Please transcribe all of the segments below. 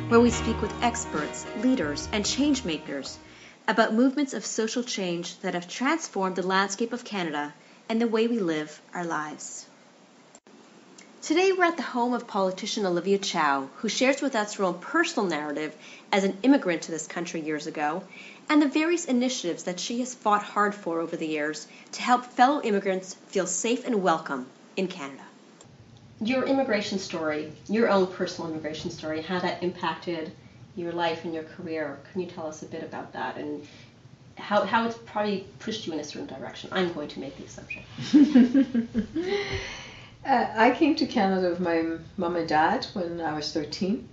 where we speak with experts, leaders, and change makers about movements of social change that have transformed the landscape of Canada and the way we live our lives. Today we're at the home of politician Olivia Chow, who shares with us her own personal narrative as an immigrant to this country years ago, and the various initiatives that she has fought hard for over the years to help fellow immigrants feel safe and welcome in Canada. Your immigration story, your own personal immigration story, how that impacted your life and your career. Can you tell us a bit about that and how it's probably pushed you in a certain direction? I'm going to make the assumption. I came to Canada with my mom and dad when I was 13.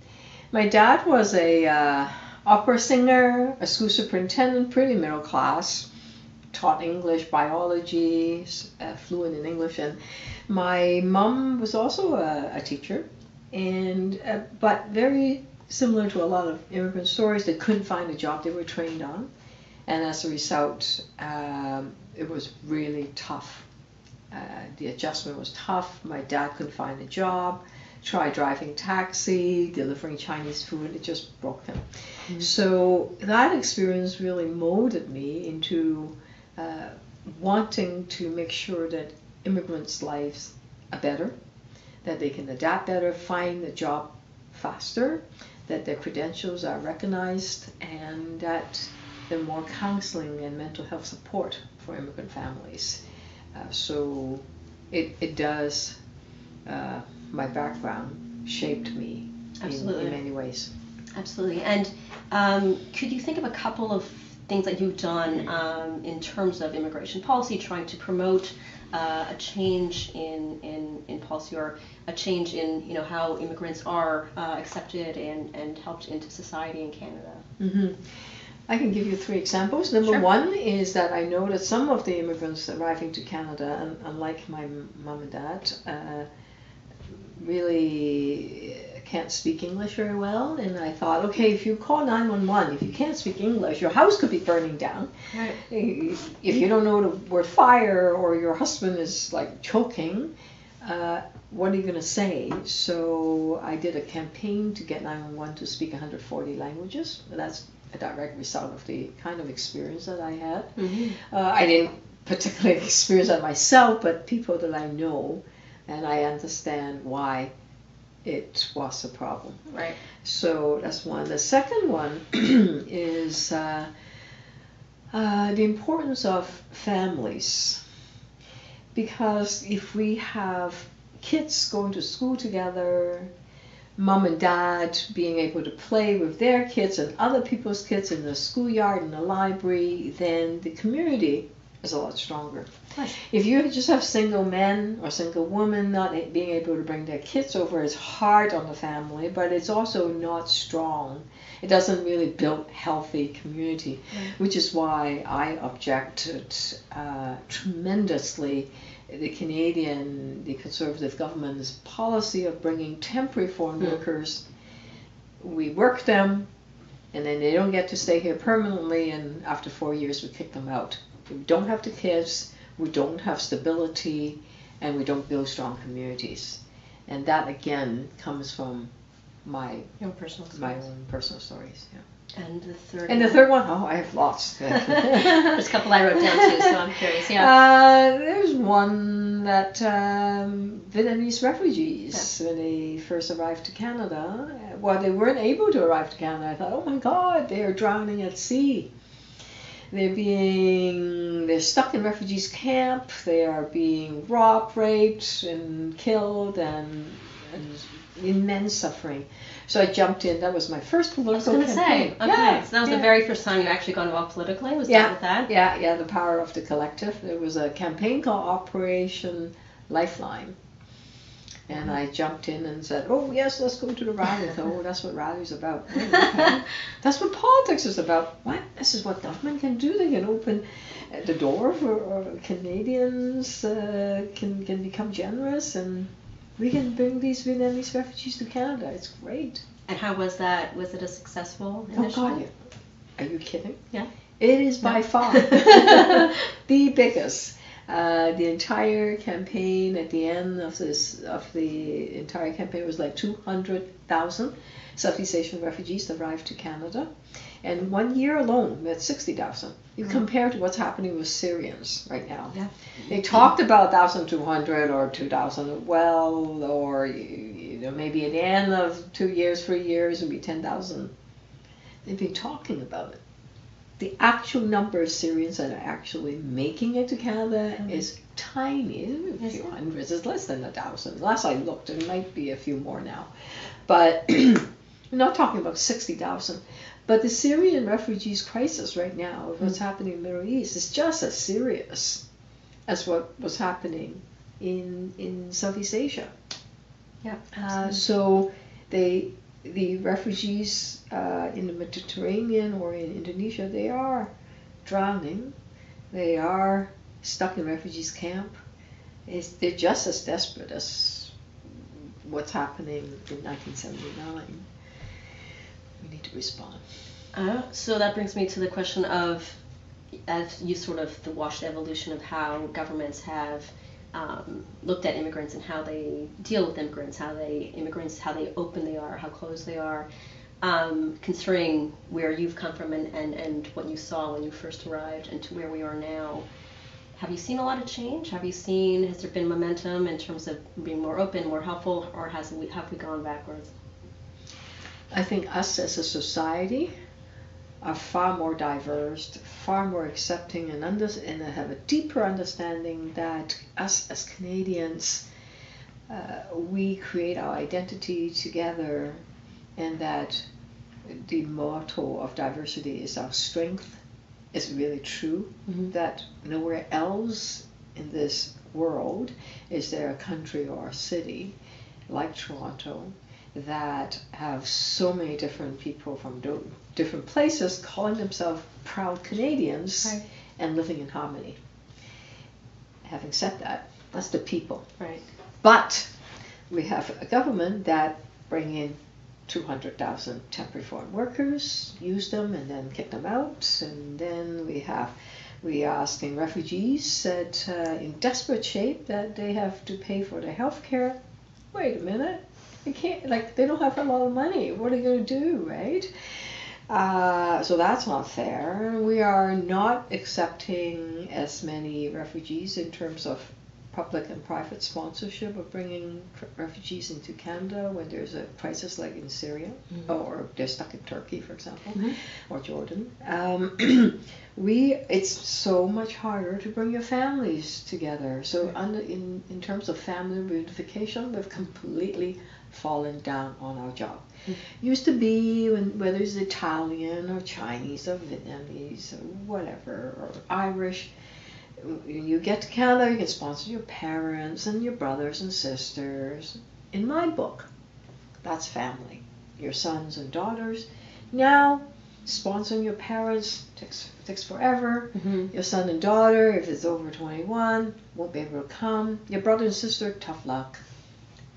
My dad was a opera singer, a school superintendent, pretty middle class, taught English, biology, fluent in English, and my mom was also a teacher, and but very similar to a lot of immigrant stories, they couldn't find a job they were trained on, and as a result, it was really tough. The adjustment was tough. My dad couldn't find a job, tried driving taxi, delivering Chinese food, it just broke him. Mm-hmm. So that experience really molded me into wanting to make sure that immigrants' lives are better, that they can adapt better, find a job faster, that their credentials are recognized, and that there's more counseling and mental health support for immigrant families. So it does, my background shaped me in many ways. Absolutely. And could you think of a couple of things that you've done in terms of immigration policy, trying to promote a change in policy, or a change in how immigrants are accepted and helped into society in Canada? Mm-hmm. I can give you 3 examples. Number one is that I know that some of the immigrants arriving to Canada, unlike my mom and dad, really can't speak English very well. And I thought, okay, if you call 911, if you can't speak English, your house could be burning down. Right. If you don't know the word fire, or your husband is like choking, what are you going to say? So I did a campaign to get 911 to speak 140 languages. That's a direct result of the kind of experience that I had. Mm-hmm. I didn't particularly experience that myself, but people that I know, and I understand why it was a problem. Right. So that's one. The second one is the importance of families. Because if we have kids going to school together, mom and dad being able to play with their kids and other people's kids in the schoolyard and the library, then the community is a lot stronger. Right. If you just have single men or single women not being able to bring their kids over, it's hard on the family, but it's also not strong. It doesn't really build healthy community, which is why I objected tremendously the Conservative government's policy of bringing temporary foreign workers. We work them, and then they don't get to stay here permanently, and after 4 years we kick them out. We don't have the kids, we don't have stability, and we don't build strong communities. And that again comes from my own personal stories. Yeah. And the third one? And the third one? Oh, I have lots. There's a couple I wrote down too, so I'm curious. Yeah. There's one that Vietnamese refugees, when they first arrived to Canada, they weren't able to arrive to Canada. I thought, oh my God, they are drowning at sea. They're stuck in refugees camp. They are being robbed, raped, and killed, and immense suffering. So I jumped in. That was my first political campaign. I was going to say, okay, yeah, so that was the very first time you actually got involved politically, was that with that? Yeah, the power of the collective. There was a campaign called Operation Lifeline. And I jumped in and said, oh yes, let's go to the rally. I thought, oh, that's what rally's about. Oh, okay. That's what politics is about. What? This is what government can do. They can open the door for Canadians, can become generous, and we can bring these Vietnamese refugees to Canada. It's great. And how was that? Was it a successful initiative? Oh God, are you kidding? Yeah. It is by far the biggest. The entire campaign, at the end of the entire campaign, was like 200,000. Southeast Asian refugees that arrived to Canada. And 1 year alone, we had 60,000. You compare to what's happening with Syrians right now. Yeah. They talked about 1,200 or 2,000, well, or maybe at the end of 2 years, 3 years, it'll be 10,000. They've been talking about it. The actual number of Syrians that are actually making it to Canada is tiny. It's a few hundreds. It's less than 1,000. Last I looked, it might be a few more now. But we're not talking about 60,000. But the Syrian refugees crisis right now, what's happening in the Middle East, is just as serious as what was happening in Southeast Asia. Yeah. So the refugees in the Mediterranean or in Indonesia, they are drowning. They are stuck in refugees camp. They're just as desperate as what's happening in 1979. We need to respond. So that brings me to the question of, as you sort of watch the evolution of how governments have looked at immigrants and how they deal with immigrants, how they open they are, how closed they are, considering where you've come from and what you saw when you first arrived and to where we are now. Have you seen a lot of change? Has there been momentum in terms of being more open, more helpful, or have we gone backwards? I think us as a society are far more diverse, far more accepting, and have a deeper understanding that us as Canadians, we create our identity together, and that the motto of diversity is our strength is really true, that nowhere else in this world is there a country or a city like Toronto that have so many different people from different places calling themselves proud Canadians and living in harmony. Having said that, that's the people. Right. But we have a government that bring in 200,000 temporary foreign workers, use them and then kick them out, and then we are asking refugees that in desperate shape that they have to pay for their health care. Wait a minute. They can't, they don't have a lot of money. What are they going to do, right? So that's not fair. We are not accepting as many refugees in terms of public and private sponsorship of bringing refugees into Canada when there's a crisis like in Syria, or they're stuck in Turkey, for example, or Jordan. It's so much harder to bring your families together. So in terms of family reunification, we've completely fallen down on our job. Used to be whether it's Italian or Chinese or Vietnamese or whatever, or Irish, you get to Canada, you can sponsor your parents and your brothers and sisters. In my book, that's family. Your sons and daughters. Now, sponsoring your parents takes forever. Your son and daughter, if it's over 21, won't be able to come. Your brother and sister, tough luck,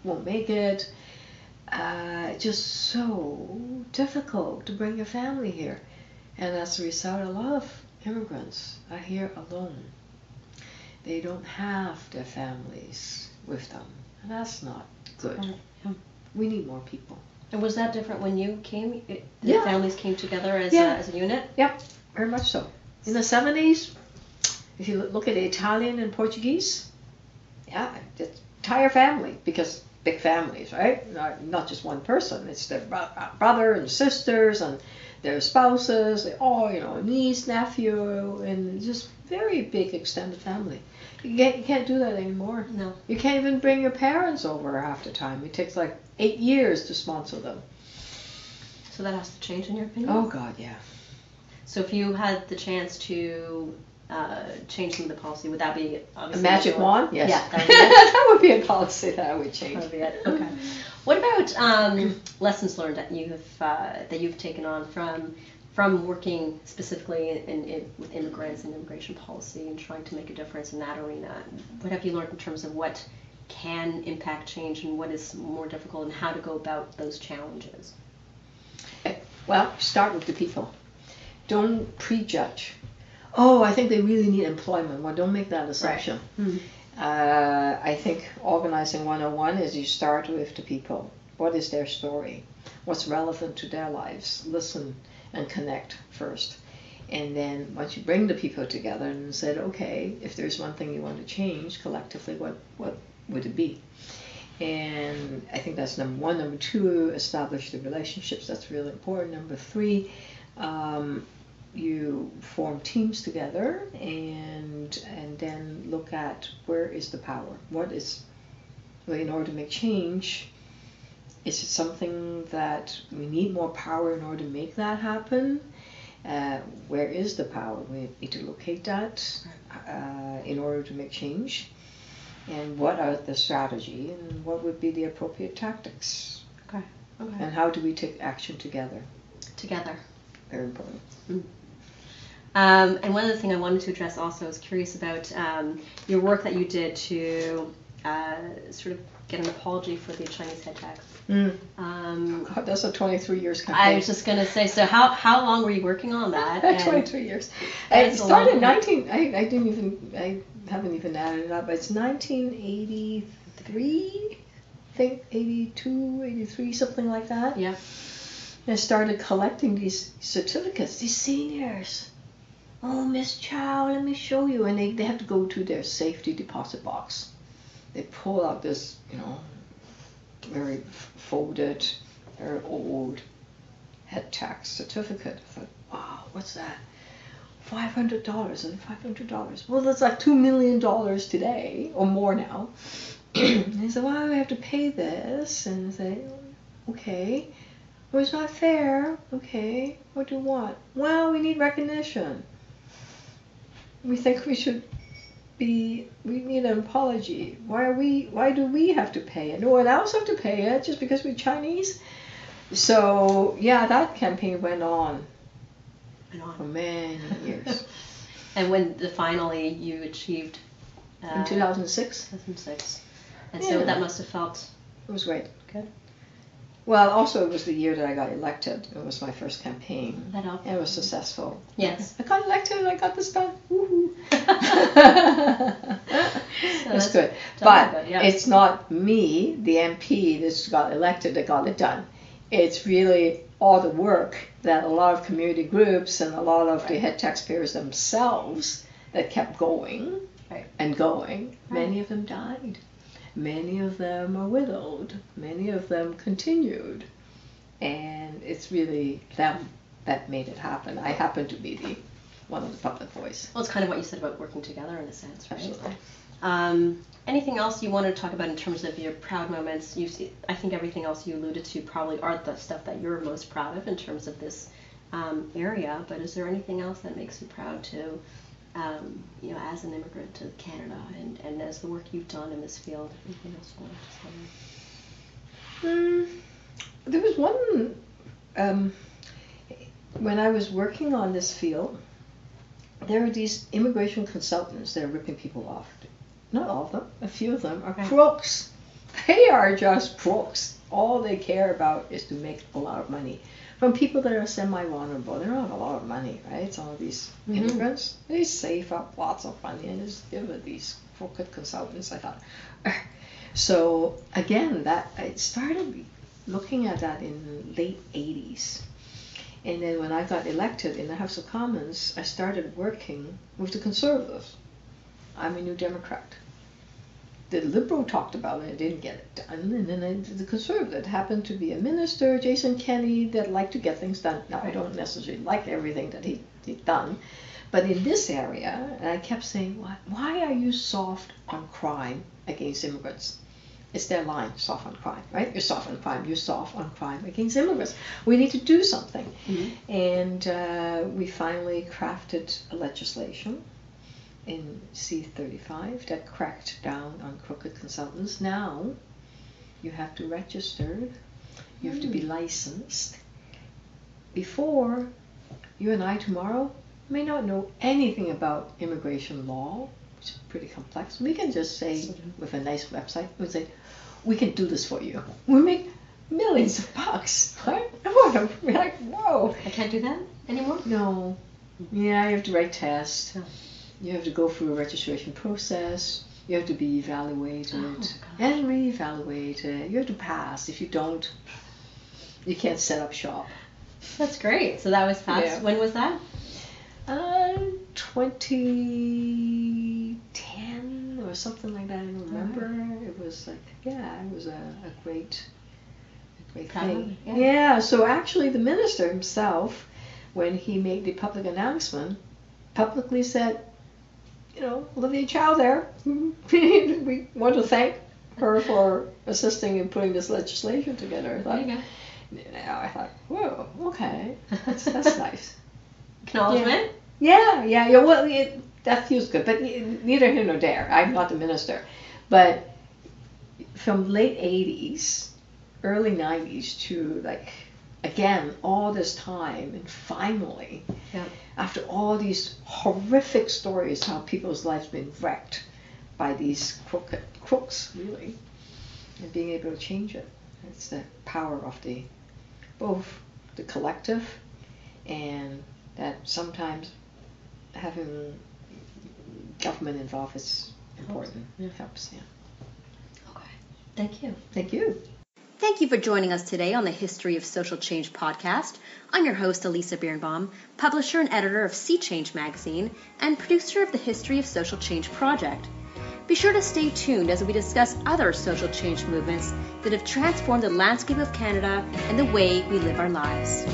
won't make it. Just so difficult to bring your family here. And as a result, a lot of immigrants are here alone. They don't have their families with them. And that's not good. We need more people. And was that different when you came? The families came together as a unit? Yep, very much so. In the 70s, if you look at the Italian and Portuguese, the entire family, because big families, right? Not just one person. It's their brother and sisters and their spouses, they all, niece, nephew, and just very big extended family. You can't do that anymore. No. You can't even bring your parents over half the time. It takes 8 years to sponsor them. So that has to change in your opinion? Oh, God, yeah. So if you had the chance to change some of the policy, would that be obviously a magic wand? Yes. Yeah, that would be it. That would be a policy that I would change. That would be it. Okay. What about lessons learned that you've taken on from working specifically with immigrants and immigration policy and trying to make a difference in that arena? What have you learned in terms of what can impact change and what is more difficult and how to go about those challenges? Well, start with the people. Don't prejudge. Oh, I think they really need employment. Well, don't make that assumption. Right. I think organizing 101 is you start with the people. What is their story? What's relevant to their lives? Listen and connect first. And then once you bring the people together and said, okay, if there's one thing you want to change collectively, what would it be? And I think that's number one. Number two, establish the relationships. That's really important. Number three, you form teams together and then look at where is the power. What is, well, in order to make change, is it something that we need more power in order to make that happen? Where is the power? We need to locate that in order to make change. And what are the strategy and what would be the appropriate tactics? Okay. And how do we take action together? Together. Very important. And one other thing I wanted to address also, I was curious about your work that you did to sort of get an apology for the Chinese head tax. God, that's a 23 years campaign. I was just going to say, so how long were you working on that? 23 years. It started in I haven't even added it up, but it's 1983, I think 82, 83, something like that. Yeah. And I started collecting these certificates, these seniors. Oh, Miss Chow, let me show you. And they have to go to their safety deposit box. They pull out this, very folded, very old head tax certificate. I thought, wow, what's that? $500 and $500. Well, that's like $2 million today, or more now. And he said, why do I have to pay this? And I say, okay. Well, it's not fair. Okay, what do you want? Well, we need recognition. We think we need an apology. Why do we have to pay it? No one else have to pay it just because we're Chinese? So, yeah, that campaign went on. For many years. And when finally you achieved... in 2006. 2006. And so that must have felt... It was great. Good. Well, also it was the year that I got elected. It was my first campaign. That helped. It was successful. Yes. I got elected and I got this done. Woohoo. That's good. But it's not me, the MP, that got elected that got it done. It's really all the work that a lot of community groups and a lot of the head taxpayers themselves that kept going and going. Many of them died. Many of them are widowed. Many of them continued. And it's really them that made it happen. I happen to be one of the public voice. Well, it's kind of what you said about working together in a sense, right? Absolutely. Anything else you want to talk about in terms of your proud moments? I think everything else you alluded to probably are the stuff that you're most proud of in terms of this area. But is there anything else that makes you proud to, as an immigrant to Canada and as the work you've done in this field? Anything else you want to say? There was one, when I was working on this field, there are these immigration consultants that are ripping people off. Not all of them, a few of them are crooks. They are just crooks. All they care about is to make a lot of money. From people that are semi-vulnerable, they don't have a lot of money, right? Some of these immigrants, they save up lots of money and just give it these crooked consultants, I thought. So again, I started looking at that in the late 80s. And then when I got elected in the House of Commons, I started working with the Conservatives. I'm a New Democrat. The Liberal talked about it and didn't get it done. And then the Conservative happened to be a minister, Jason Kenney, that liked to get things done. Now, I don't necessarily like everything that he'd done. But in this area, and I kept saying, why are you soft on crime against immigrants? It's their line, soft on crime, right? You're soft on crime. You're soft on crime against immigrants. We need to do something. And we finally crafted a legislation in C-35 that cracked down on crooked consultants. Now, you have to register. You have to be licensed. Before, you and I tomorrow may not know anything about immigration law, which is pretty complex. We can just say, with a nice website, we say, we can do this for you. We make millions of bucks, right? We're like, whoa. I can't do that anymore? No. Yeah, you have to write tests. You have to go through a registration process. You have to be evaluated and reevaluated. You have to pass. If you don't, you can't set up shop. That's great. So that was passed. Yeah. When was that? 2010 or something like that. I don't remember. It was like, it was a great thing. Yeah. So actually, the minister himself, when he made the public announcement, publicly said, Olivia Chow there. We want to thank her for assisting in putting this legislation together. There you go. I thought, whoa, okay, that's nice. Acknowledgement? Yeah. Well, that feels good, but neither here nor there. I'm not the minister. But from late 80s, early 90s to again, all this time, and finally, after all these horrific stories, how people's lives been wrecked by these crooks, really, and being able to change it. It's the power of both the collective, and that sometimes having government involved is important. It helps, Okay. Thank you. Thank you. Thank you for joining us today on the History of Social Change podcast. I'm your host, Elisa Birnbaum, publisher and editor of Sea Change magazine and producer of the History of Social Change project. Be sure to stay tuned as we discuss other social change movements that have transformed the landscape of Canada and the way we live our lives.